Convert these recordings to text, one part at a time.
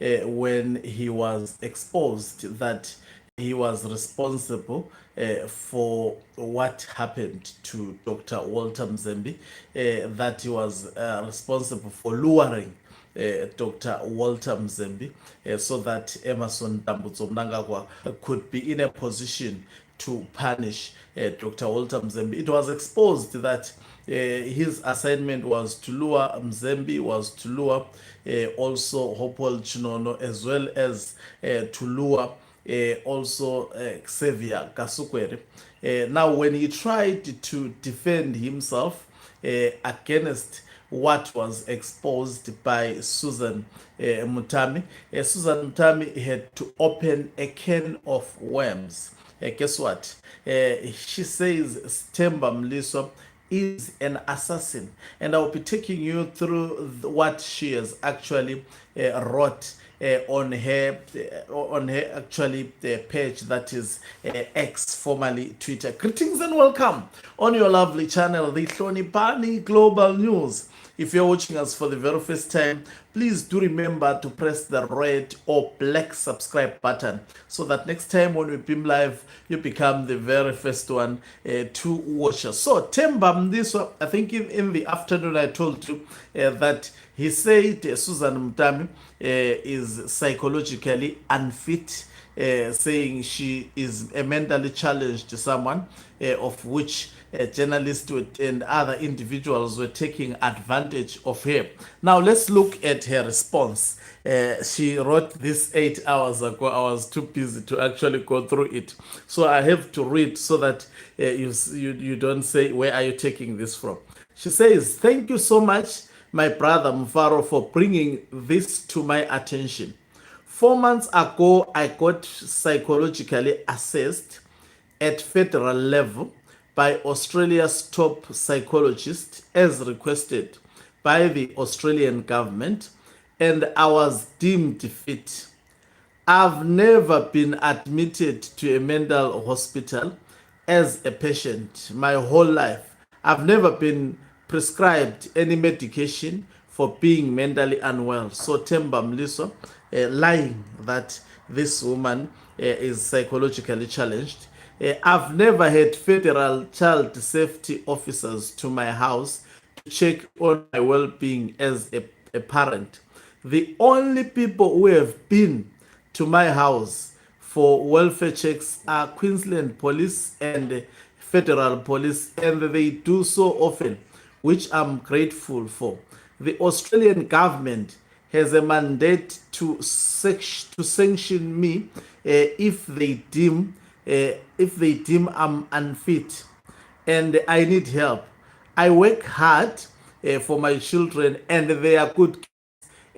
when he was exposed that he was responsible for what happened to Dr. Walter Mzembe, that he was responsible for luring Dr. Walter Mzembe so that Emerson Tambutso Mnangagwa could be in a position to punish Dr. Walter Mzembe. It was exposed that his assignment was to lure Mzembe, was to lure also Hopewell Chinono, as well as to lure also Xavier Kasukwere. Now, when he tried to defend himself against what was exposed by Susan Mutami, Susan Mutami had to open a can of worms. Guess what? She says Temba Mliswa is an assassin, and I'll be taking you through what she has actually wrote on her actually page, that is X, formerly Twitter. Greetings and welcome on your lovely channel, the Hlonipani Global News. If you're watching us for the very first time, please do remember to press the red or black subscribe button so that next time when we beam live, you become the very first one to watch us. So Temba Mliswa, I think in the afternoon I told you that he said Susan Mutami is psychologically unfit, saying she is a mentally challenged someone, of which journalists and other individuals were taking advantage of her. Now let's look at her response. She wrote this 8 hours ago. I was too busy to actually go through it, so I have to read so that you don't say, where are you taking this from? She says, "Thank you so much, my brother Mfaro, for bringing this to my attention. 4 months ago, I got psychologically assessed at federal level by Australia's top psychologist as requested by the Australian government, and I was deemed fit. I've never been admitted to a mental hospital as a patient my whole life. I've never been prescribed any medication for being mentally unwell." So Temba Mliswa lying that this woman is psychologically challenged. "I've never had federal child safety officers to my house to check on my well-being as a parent. The only people who have been to my house for welfare checks are Queensland Police and Federal Police, and they do so often, which I'm grateful for. The Australian government has a mandate to sanction me if they deem I'm unfit and I need help. I work hard for my children and they are good kids.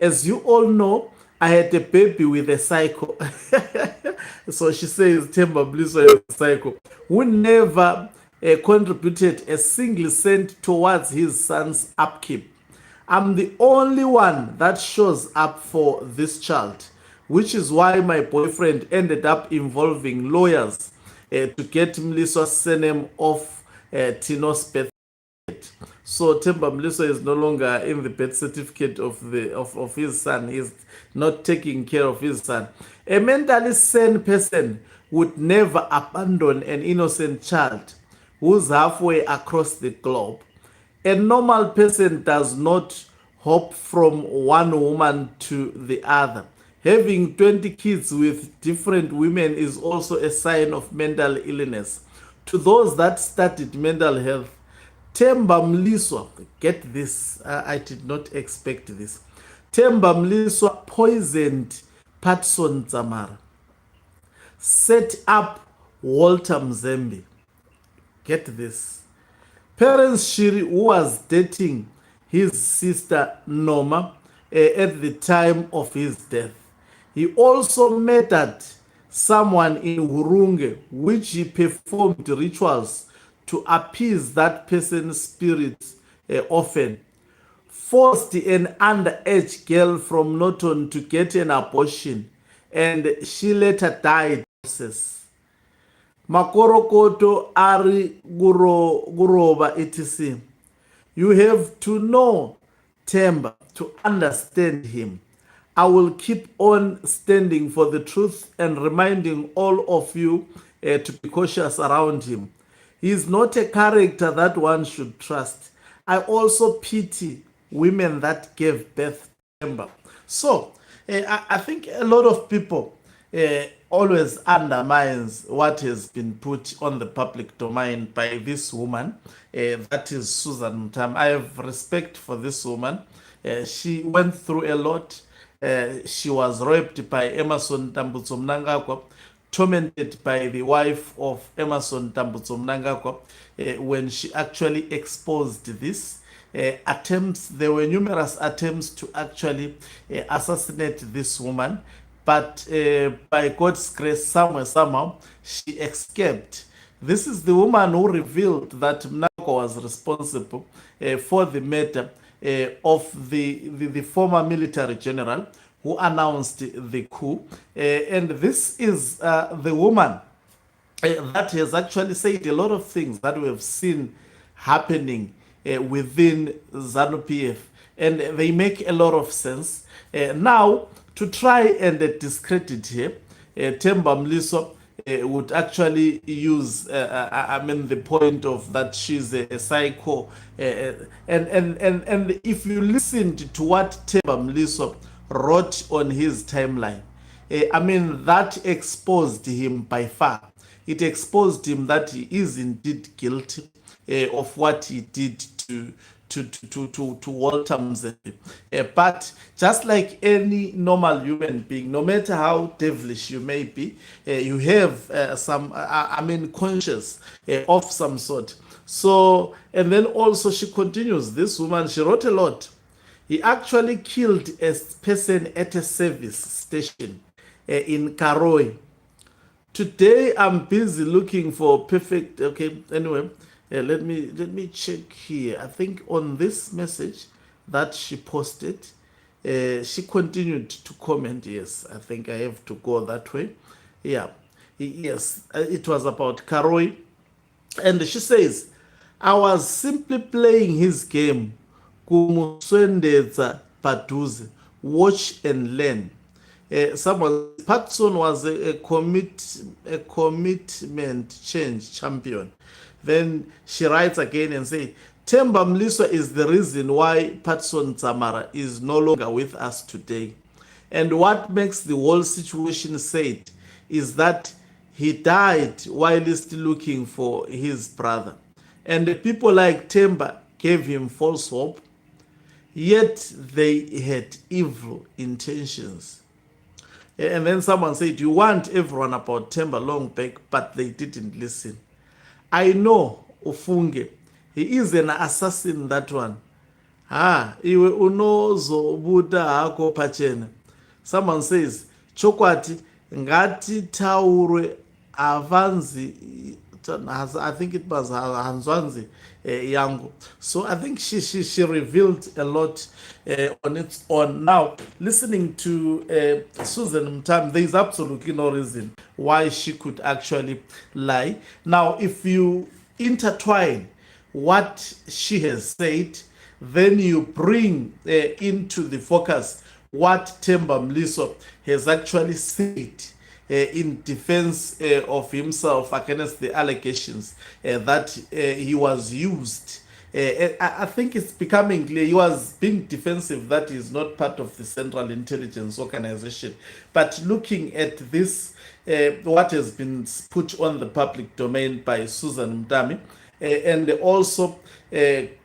As you all know, I had a baby with a psycho." So she says Temba Mliswa is a psycho who never contributed a single cent towards his son's upkeep. "I'm the only one that shows up for this child, which is why my boyfriend ended up involving lawyers to get Mliswa's surname off Tino's birth certificate." So Temba Mliswa is no longer in the birth certificate of his son. He's not taking care of his son. "A mentally sane person would never abandon an innocent child who's halfway across the globe. A normal person does not hop from one woman to the other. Having 20 kids with different women is also a sign of mental illness. To those that studied mental health, Temba Mliswa," get this, I did not expect this. "Temba Mliswa poisoned Patson Dzamara, set up Walter Mzembe." Get this. Parents Shiri, who was dating his sister Noma at the time of his death. He also murdered someone in Hurunge, which he performed rituals to appease that person's spirits often. Forced an underage girl from Norton to get an abortion, and she later died. Makorokoto ari guroba etc. You have to know Temba to understand him. I will keep on standing for the truth and reminding all of you to be cautious around him. He is not a character that one should trust. I also pity women that gave birth to Temba. So, I think a lot of people always undermines what has been put on the public domain by this woman, that is Susan Mutami. I have respect for this woman. She went through a lot. She was raped by Emerson Tambutso Mnangagwa, tormented by the wife of Emerson Tambutso Mnangagwa when she actually exposed this. Attempts, there were numerous attempts to actually assassinate this woman, but by God's grace, somehow, she escaped. This is the woman who revealed that Mnangagwa was responsible for the murder of the former military general who announced the coup. And this is the woman that has actually said a lot of things that we have seen happening within ZANU-PF, and they make a lot of sense. Now, to try and discredit her, Temba Mliswa would actually use, the point of that she's a psycho. And if you listened to what Temba Mliswa wrote on his timeline, that exposed him by far. It exposed him that he is indeed guilty of what he did to Walter Mzembe. But just like any normal human being, no matter how devilish you may be, you have some, conscience of some sort. So, and then also she continues, this woman, she wrote a lot. He actually killed a person at a service station in Karoi. Today I'm busy looking for perfect. Okay, anyway, let me check here. I think on this message that she posted, she continued to comment. Yes, I think I have to go that way. Yeah, yes, it was about Karoi, and she says, I was simply playing his game. Kumuswendeza paduze, watch and learn. Someone, Patson was a commitment change champion. Then she writes again and says, Temba Mliswa is the reason why Patson Dzamara is no longer with us today. And what makes the whole situation sad is that he died while still looking for his brother. And the people like Temba gave him false hope, yet they had evil intentions. And then someone said, you want everyone about Temba long back, but they didn't listen. I know Ufunge, he is an assassin, that one. Iwe unozo buda hako pachena. Someone says, chokwati ngati taurwe avanzi, I think it was Hanzwanzi Yango. So I think she revealed a lot on its own. Now, listening to Susan Mutami, there is absolutely no reason why she could actually lie. Now, if you intertwine what she has said, then you bring into the focus what Temba Mliswa has actually said in defense of himself against the allegations that he was used. I think it's becoming clear he was being defensive that he is not part of the Central Intelligence Organization. But looking at this, what has been put on the public domain by Susan Mutami, and also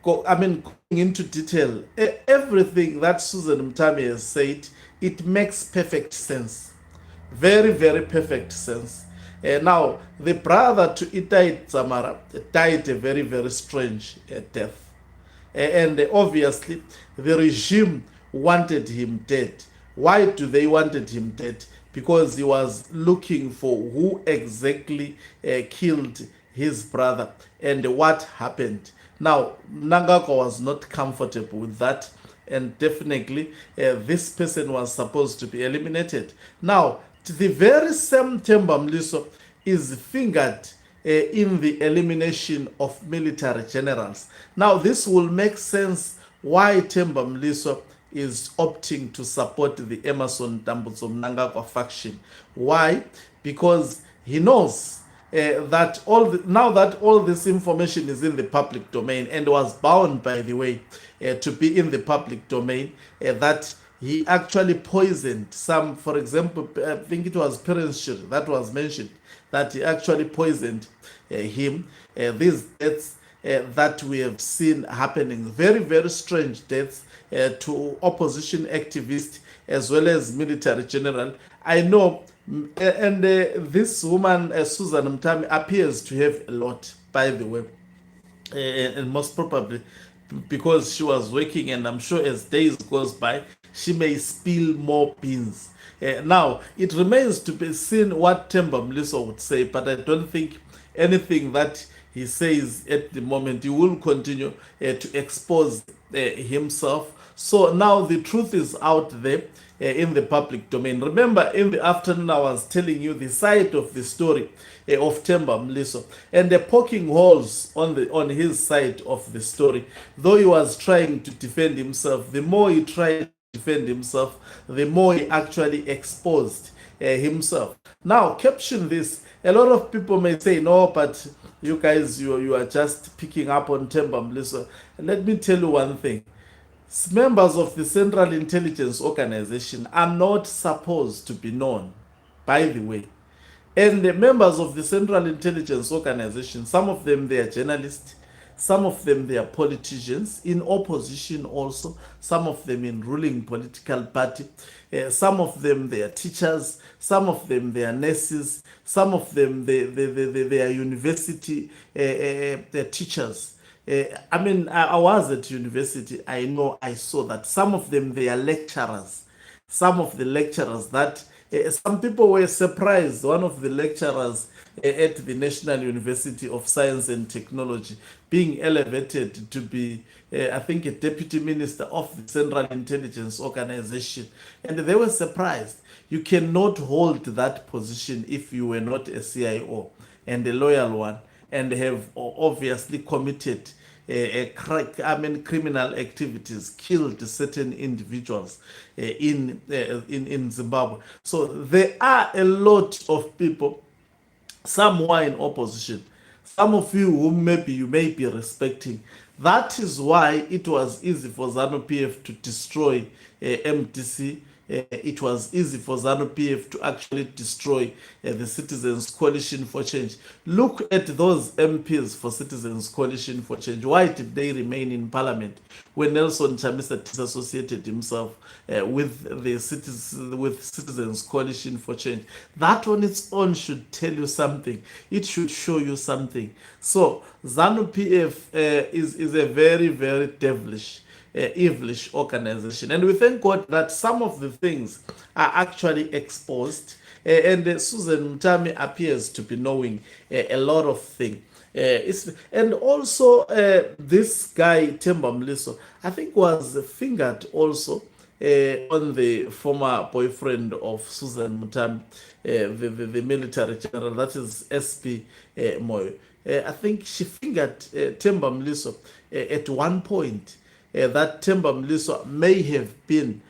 going into detail, everything that Susan Mutami has said, it makes perfect sense. Very, very perfect sense. Now, the brother to Itai Dzamara died a very, very strange death. And obviously, the regime wanted him dead. Why do they wanted him dead? Because he was looking for who exactly killed his brother and what happened. Now, Mnangagwa was not comfortable with that, and definitely this person was supposed to be eliminated. Now, the very same Temba Mliswa is fingered in the elimination of military generals. Now, this will make sense why Temba Mliswa is opting to support the Emerson Dambudzo Mnangagwa faction. Why? Because he knows that now that all this information is in the public domain and was bound, by the way, to be in the public domain, that he actually poisoned some, for example, I think it was Perenshir that was mentioned, that he actually poisoned him. These deaths that we have seen happening, very, very strange deaths to opposition activists as well as military general. I know, and this woman, Susan Mutami, appears to have a lot, by the way, and most probably because she was working, and I'm sure as days goes by, she may spill more beans. Now, it remains to be seen what Temba Mliswa would say, but I don't think anything that he says at the moment, he will continue to expose himself. So now the truth is out there in the public domain. Remember, in the afternoon, I was telling you the side of the story of Temba Mliswa, and poking holes on his side of the story. Though he was trying to defend himself, the more he tried to defend himself, the more he actually exposed himself. Now, caption this. A lot of people may say, no, but you guys, you are just picking up on Temba Mliswa. Let me tell you one thing. Members of the Central Intelligence Organization are not supposed to be known, by the way. And the members of the Central Intelligence Organization, some of them, they are journalists, some of them, they are politicians, in opposition also, some of them in ruling political party, some of them, they are teachers, some of them, they are nurses, some of them, they are university teachers. I was at university. I know, I saw that some of them, they are lecturers. Some of the lecturers that some people were surprised. One of the lecturers at the National University of Science and Technology being elevated to be, I think, a deputy minister of the Central Intelligence Organization. And they were surprised. You cannot hold that position if you were not a CIO and a loyal one, and have obviously committed criminal activities, killed certain individuals in Zimbabwe. So there are a lot of people, some who are in opposition, some of you who maybe you may be respecting. That is why it was easy for ZANU-PF to destroy MDC. It was easy for ZANU-PF to actually destroy the Citizens Coalition for Change. Look at those MPs for Citizens Coalition for Change. Why did they remain in parliament when Nelson Chamisa disassociated himself with the Citizens Coalition for Change? That on its own should tell you something. It should show you something. So ZANU-PF is a very, very devilish, evilish organization, and we thank God that some of the things are actually exposed, and Susan Mutami appears to be knowing a lot of things. And also this guy Temba Mliswa, I think, was fingered also on the former boyfriend of Susan Mutami, the military general, that is SP Moyo. I think she fingered Temba Mliswa at one point. That Temba Mliswa may have been.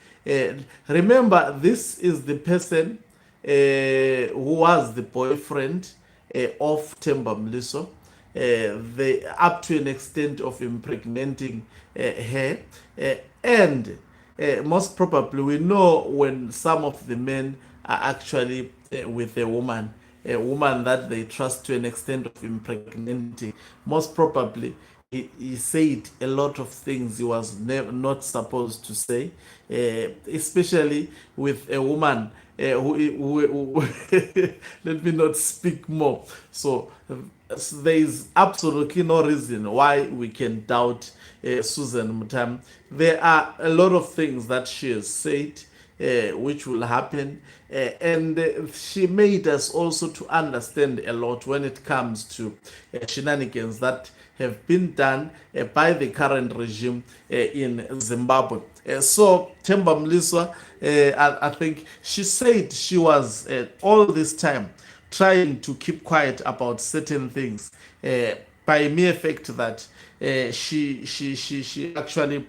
Remember, this is the person who was the boyfriend of Temba Mliswa, up to an extent of impregnating her. And most probably, we know when some of the men are actually with a woman that they trust to an extent of impregnating, most probably he said a lot of things he was not supposed to say, especially with a woman who let me not speak more. So there is absolutely no reason why we can doubt Susan Mutami. There are a lot of things that she has said which will happen, and she made us also to understand a lot when it comes to shenanigans that have been done by the current regime in Zimbabwe. So Temba Mliswa, I think she said she was all this time trying to keep quiet about certain things by mere fact that she actually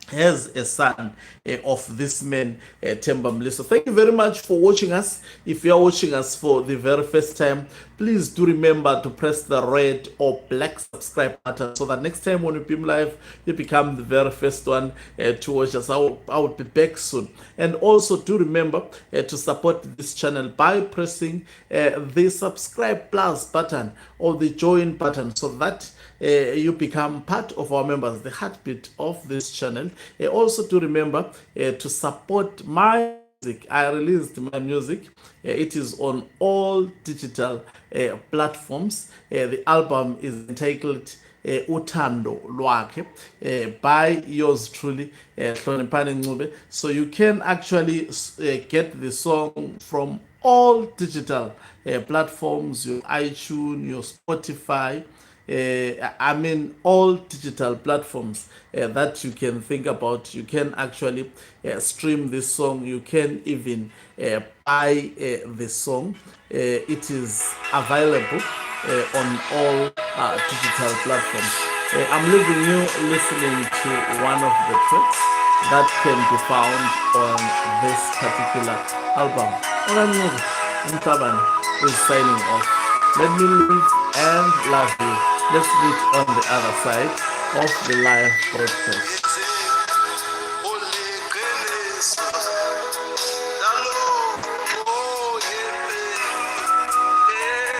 has a son of this man, Temba Mliswa. Thank you very much for watching us. If you are watching us for the very first time, please do remember to press the red or black subscribe button so that next time when we beam live, you become the very first one to watch us. I will be back soon. And also do remember to support this channel by pressing the subscribe plus button or the join button so that you become part of our members, the heartbeat of this channel. Also to remember to support my music. I released my music. It is on all digital platforms. The album is entitled Uthando Lwakhe by yours truly, Hloniphani Ncube. So you can actually get the song from all digital platforms, your iTunes, your Spotify, I mean, all digital platforms that you can think about. You can actually stream this song. You can even buy the song. It is available on all digital platforms. I'm leaving you listening to one of the tracks that can be found on this particular album. Mutami is signing off. Let me live and love you. Let's meet on the other side of the live broadcast.